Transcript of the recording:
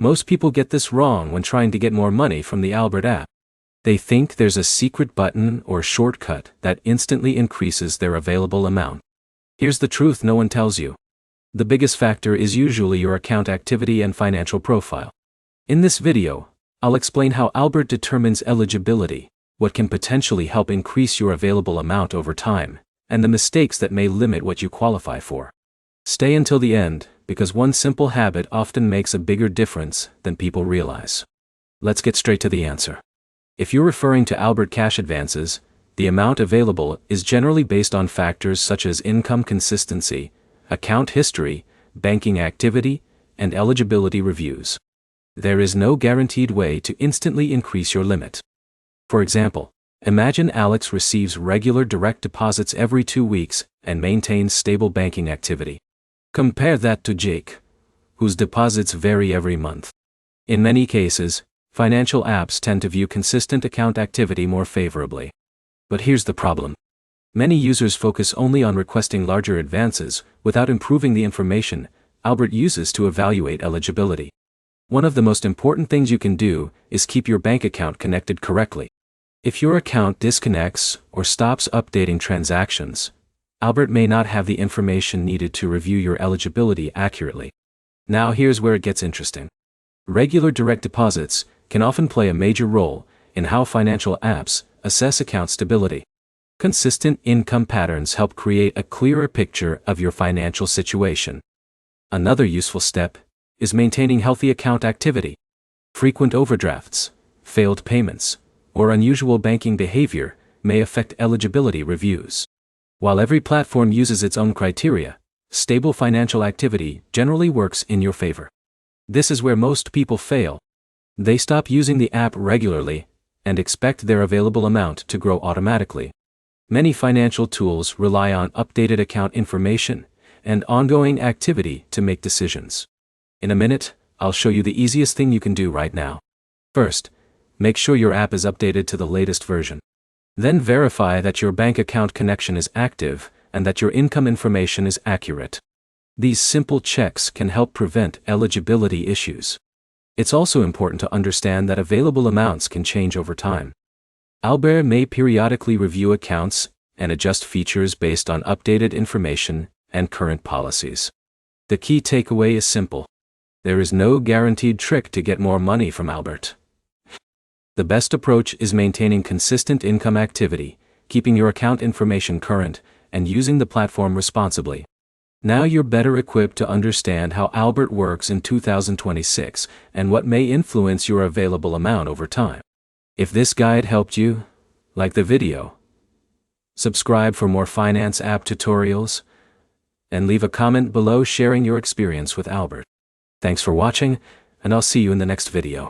Most people get this wrong when trying to get more money from the Albert app. They think there's a secret button or shortcut that instantly increases their available amount. Here's the truth no one tells you. The biggest factor is usually your account activity and financial profile. In this video, I'll explain how Albert determines eligibility, what can potentially help increase your available amount over time, and the mistakes that may limit what you qualify for. Stay until the end, because one simple habit often makes a bigger difference than people realize. Let's get straight to the answer. If you're referring to Albert Cash Advances, the amount available is generally based on factors such as income consistency, account history, banking activity, and eligibility reviews. There is no guaranteed way to instantly increase your limit. For example, imagine Alex receives regular direct deposits every 2 weeks and maintains stable banking activity. Compare that to Jake, whose deposits vary every month. In many cases, financial apps tend to view consistent account activity more favorably. But here's the problem. Many users focus only on requesting larger advances without improving the information Albert uses to evaluate eligibility. One of the most important things you can do is keep your bank account connected correctly. If your account disconnects or stops updating transactions, Albert may not have the information needed to review your eligibility accurately. Now here's where it gets interesting. Regular direct deposits can often play a major role in how financial apps assess account stability. Consistent income patterns help create a clearer picture of your financial situation. Another useful step is maintaining healthy account activity. Frequent overdrafts, failed payments, or unusual banking behavior may affect eligibility reviews. While every platform uses its own criteria, stable financial activity generally works in your favor. This is where most people fail. They stop using the app regularly and expect their available amount to grow automatically. Many financial tools rely on updated account information and ongoing activity to make decisions. In a minute, I'll show you the easiest thing you can do right now. First, make sure your app is updated to the latest version. Then verify that your bank account connection is active and that your income information is accurate. These simple checks can help prevent eligibility issues. It's also important to understand that available amounts can change over time. Albert may periodically review accounts and adjust features based on updated information and current policies. The key takeaway is simple. There is no guaranteed trick to get more money from Albert. The best approach is maintaining consistent income activity, keeping your account information current, and using the platform responsibly. Now you're better equipped to understand how Albert works in 2026 and what may influence your available amount over time. If this guide helped you, like the video, subscribe for more finance app tutorials, and leave a comment below sharing your experience with Albert. Thanks for watching, and I'll see you in the next video.